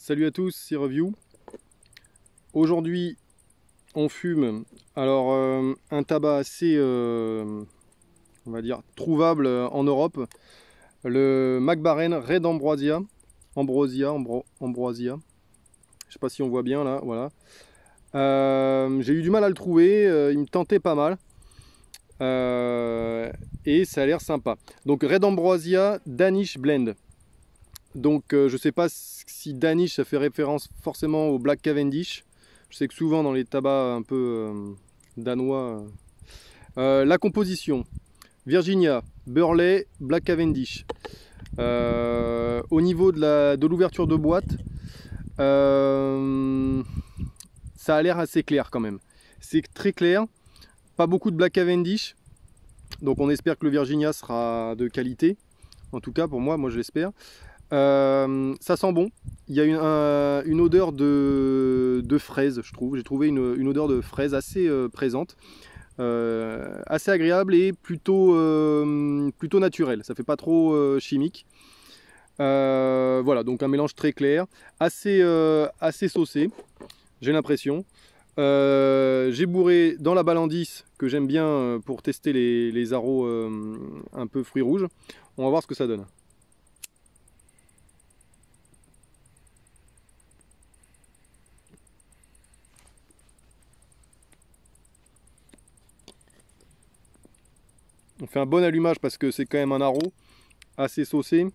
Salut à tous, c'est Review. Aujourd'hui, on fume un tabac assez, on va dire, trouvable en Europe. Le Mac Baren Red Ambrosia. Ambrosia. Je sais pas si on voit bien là, voilà. J'ai eu du mal à le trouver, il me tentait pas mal. Et ça a l'air sympa. Donc Red Ambrosia Danish Blend. Donc je sais pas si Danish ça fait référence forcément au Black Cavendish. Je sais que souvent dans les tabacs un peu danois, la composition Virginia, Burley, Black Cavendish. Au niveau de l'ouverture de boîte, ça a l'air assez clair quand même. C'est très clair, pas beaucoup de Black Cavendish, donc on espère que le Virginia sera de qualité. En tout cas pour moi je l'espère. Ça sent bon. Il y a une odeur de fraise, je trouve. J'ai trouvé une odeur de fraise assez présente, assez agréable et plutôt naturelle. Ça fait pas trop chimique. Voilà, donc un mélange très clair, assez saucé, j'ai l'impression. J'ai bourré dans la balle en 10 que j'aime bien pour tester les arômes un peu fruits rouges. On va voir ce que ça donne. On fait un bon allumage parce que c'est quand même un haro assez saucé.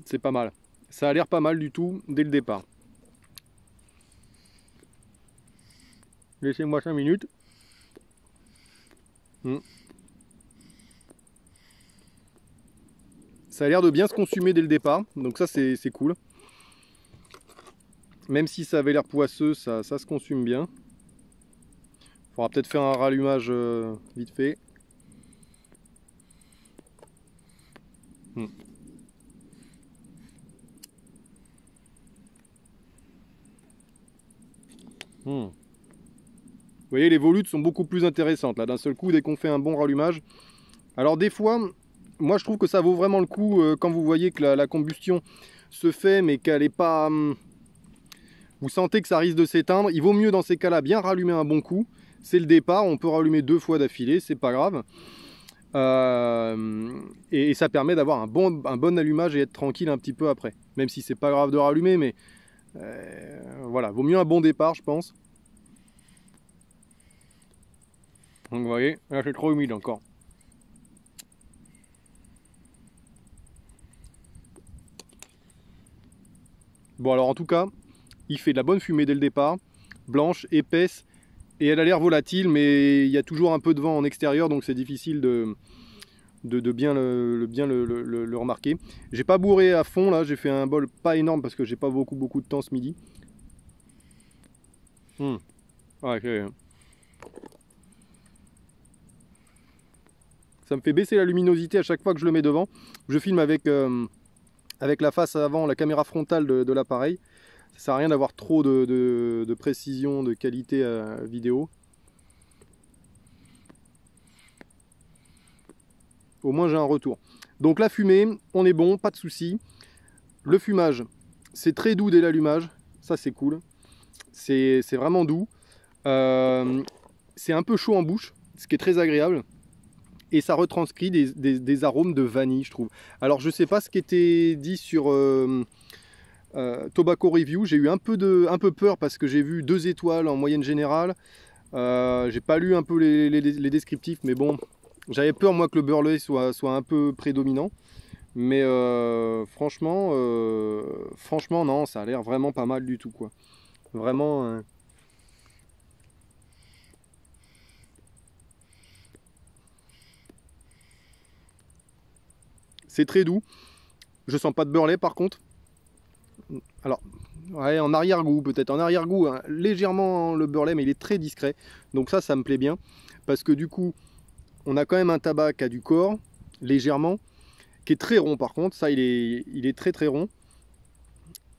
C'est pas mal. Ça a l'air pas mal du tout dès le départ. Laissez-moi 5 minutes. Ça a l'air de bien se consumer dès le départ, donc ça c'est cool. Même si ça avait l'air poisseux, ça se consume bien. Faudra peut-être faire un rallumage vite fait. Vous voyez, les volutes sont beaucoup plus intéressantes là d'un seul coup dès qu'on fait un bon rallumage. Alors des fois, moi je trouve que ça vaut vraiment le coup quand vous voyez que la combustion se fait mais qu'elle est pas... vous sentez que ça risque de s'éteindre. Il vaut mieux dans ces cas-là bien rallumer un bon coup. C'est le départ, on peut rallumer 2 fois d'affilée, c'est pas grave. Et ça permet d'avoir un bon allumage et être tranquille un petit peu après. Même si c'est pas grave de rallumer, mais voilà, vaut mieux un bon départ, je pense. Donc vous voyez, là c'est trop humide encore. Bon alors en tout cas, il fait de la bonne fumée dès le départ, blanche, épaisse, et elle a l'air volatile, mais il y a toujours un peu de vent en extérieur, donc c'est difficile de bien le remarquer. J'ai pas bourré à fond là, j'ai fait un bol pas énorme parce que j'ai pas beaucoup de temps ce midi. Ouais, ça me fait baisser la luminosité à chaque fois que je le mets devant. Je filme avec la face avant, la caméra frontale de l'appareil. Ça sert à rien d'avoir trop de précision, de qualité vidéo. Au moins j'ai un retour. Donc la fumée, on est bon, pas de souci. Le fumage, c'est très doux dès l'allumage. Ça c'est cool. C'est vraiment doux. C'est un peu chaud en bouche, ce qui est très agréable. Et ça retranscrit des arômes de vanille, je trouve. Alors je sais pas ce qui était dit sur Tobacco Review. J'ai eu un peu peur parce que j'ai vu 2 étoiles en moyenne générale. J'ai pas lu un peu les descriptifs, mais bon, j'avais peur moi que le Burley soit un peu prédominant. Mais franchement non, ça a l'air vraiment pas mal du tout quoi. Vraiment. C'est très doux. Je sens pas de Burley par contre. Alors, ouais, en arrière-goût peut-être. En arrière-goût, hein, légèrement le Burley, mais il est très discret. Donc ça me plaît bien. Parce que du coup, on a quand même un tabac qui a du corps, légèrement, qui est très rond par contre. Ça, il est très rond.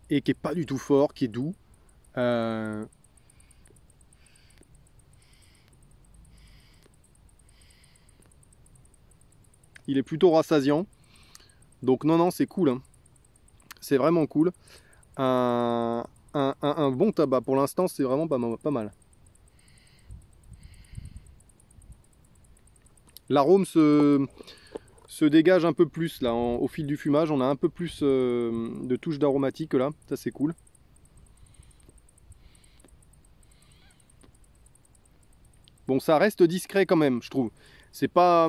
Et qui est pas du tout fort, qui est doux. Il est plutôt rassasiant. Donc non, non, c'est cool. Hein. C'est vraiment cool. Un bon tabac. Pour l'instant, c'est vraiment pas mal. L'arôme se dégage un peu plus là au fil du fumage. On a un peu plus de touches d'aromatique là. Ça, c'est cool. Bon, ça reste discret quand même, je trouve. C'est pas...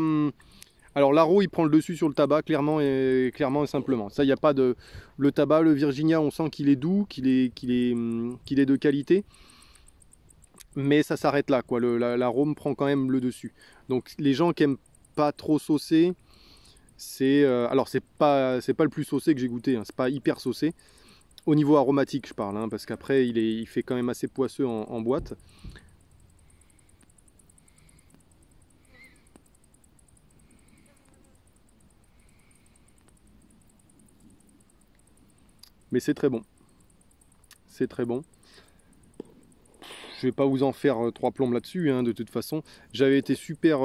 Alors l'aro il prend le dessus sur le tabac clairement et simplement. Ça, il n'y a pas de... Le tabac, le Virginia, on sent qu'il est doux, qu'il est de qualité. Mais ça s'arrête là, quoi. L'arôme prend quand même le dessus. Donc les gens qui aiment pas trop saucer, c'est... alors c'est pas le plus saucé que j'ai goûté, hein. C'est pas hyper saucé. Au niveau aromatique je parle, hein, parce qu'après il fait quand même assez poisseux en boîte. Mais c'est très bon. C'est très bon. Je vais pas vous en faire trois plombes là-dessus, hein, de toute façon. J'avais été super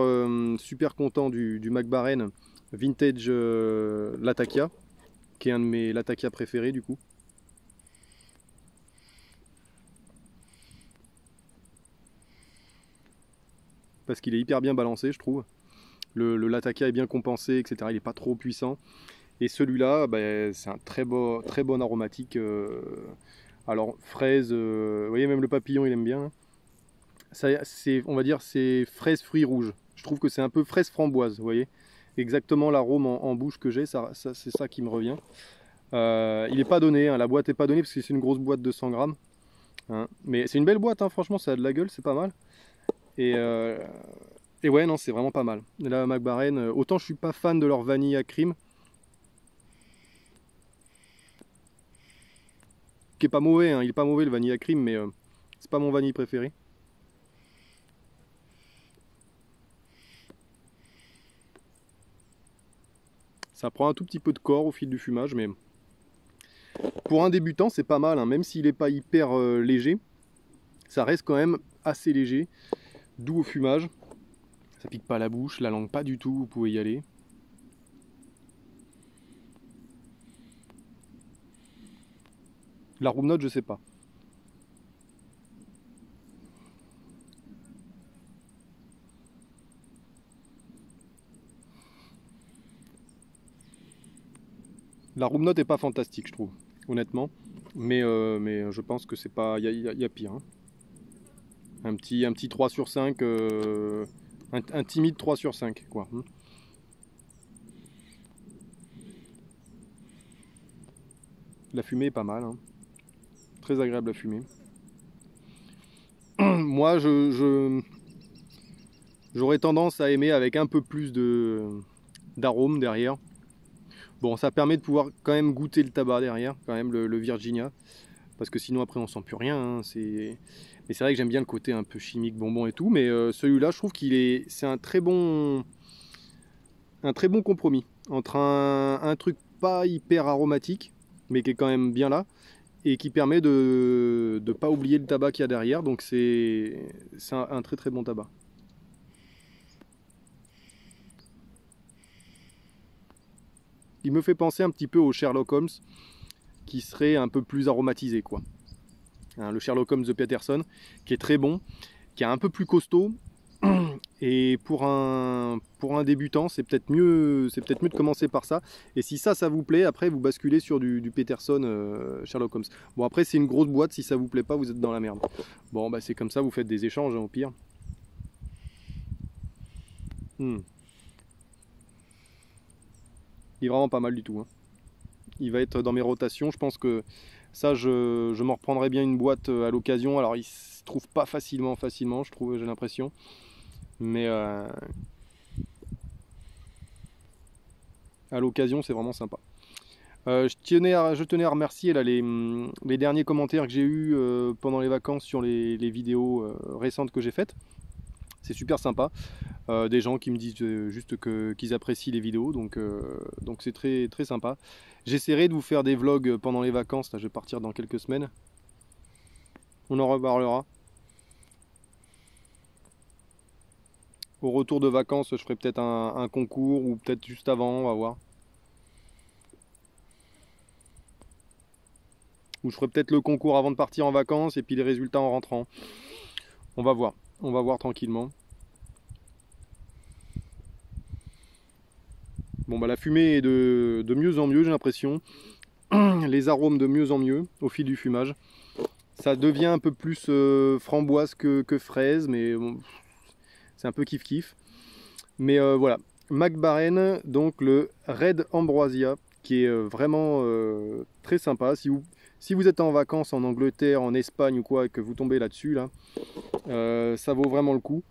content du Mac Baren Vintage Latakia, qui est un de mes Latakia préférés du coup. Parce qu'il est hyper bien balancé, je trouve. Le Latakia est bien compensé, etc. Il n'est pas trop puissant. Et celui-là, bah, c'est un très bon aromatique. Alors, fraise, vous voyez, même le papillon, il aime bien. Ça, on va dire, c'est fraise fruits rouges. Je trouve que c'est un peu fraise framboise, vous voyez. Exactement l'arôme en bouche que j'ai, c'est ça qui me revient. Il n'est pas donné, hein, la boîte n'est pas donnée parce que c'est une grosse boîte de 100 grammes. Hein. Mais c'est une belle boîte, hein, franchement, ça a de la gueule, c'est pas mal. Et ouais, non, c'est vraiment pas mal. La Mac Baren, autant je suis pas fan de leur vanille à crème, qui est pas mauvais, hein, il est pas mauvais le vanille à crème, mais c'est pas mon vanille préféré. Ça prend un tout petit peu de corps au fil du fumage, mais pour un débutant, c'est pas mal, hein, même s'il n'est pas hyper léger, ça reste quand même assez léger, doux au fumage. Ça pique pas la bouche, la langue pas du tout, vous pouvez y aller. La room note, je sais pas. La room note est pas fantastique, je trouve, honnêtement. Mais je pense que c'est pas. Il y a pire. Hein. Un petit 3 sur 5. Un timide 3 sur 5, quoi. La fumée est pas mal. Hein. Très agréable à fumer. Moi, j'aurais tendance à aimer avec un peu plus d'arôme derrière. Bon, ça permet de pouvoir quand même goûter le tabac derrière, quand même le Virginia. Parce que sinon après on sent plus rien. Hein. Mais c'est vrai que j'aime bien le côté un peu chimique, bonbon et tout. Mais celui-là, je trouve c'est un très bon compromis entre un truc pas hyper aromatique, mais qui est quand même bien là, et qui permet de ne pas oublier le tabac qu'il y a derrière. Donc c'est un très très bon tabac. Il me fait penser un petit peu au Sherlock Holmes, qui serait un peu plus aromatisé, quoi. Hein, le Sherlock Holmes de Peterson, qui est très bon, qui est un peu plus costaud. Et pour un débutant, c'est peut-être mieux de commencer par ça. Et si ça vous plaît, après vous basculez sur du Peterson Sherlock Holmes. Bon, après c'est une grosse boîte, si ça vous plaît pas, vous êtes dans la merde. Bon, bah c'est comme ça, vous faites des échanges, hein, au pire. Il est vraiment pas mal du tout. Hein. Il va être dans mes rotations. Je pense que ça, je m'en reprendrai bien une boîte à l'occasion. Alors, il se trouve pas facilement, je trouve, j'ai l'impression. Mais à l'occasion, c'est vraiment sympa. Je tenais à remercier là, les derniers commentaires que j'ai eus pendant les vacances sur les vidéos récentes que j'ai faites. C'est super sympa. Des gens qui me disent juste qu'ils apprécient les vidéos, donc c'est très, très sympa. J'essaierai de vous faire des vlogs pendant les vacances, là je vais partir dans quelques semaines. On en reparlera. Au retour de vacances, je ferai peut-être un concours ou peut-être juste avant, on va voir. Ou je ferai peut-être le concours avant de partir en vacances et puis les résultats en rentrant. On va voir tranquillement. Bon bah la fumée est de mieux en mieux, j'ai l'impression. Les arômes de mieux en mieux au fil du fumage. Ça devient un peu plus framboise que fraise, mais bon, c'est un peu kiff kiff. Mais voilà, Mac Baren, donc le Red Ambrosia, qui est vraiment très sympa. Si vous êtes en vacances en Angleterre, en Espagne ou quoi, et que vous tombez là-dessus, là, ça vaut vraiment le coup.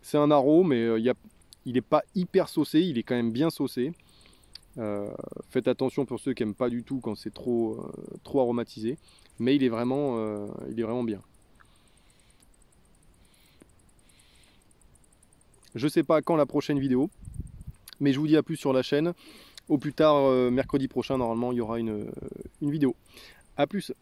C'est un arôme, mais il n'est pas hyper saucé, il est quand même bien saucé. Faites attention pour ceux qui n'aiment pas du tout quand c'est trop aromatisé, mais il est vraiment bien. Je sais pas quand la prochaine vidéo, mais je vous dis à plus sur la chaîne. Au plus tard, mercredi prochain, normalement, il y aura une vidéo. A plus!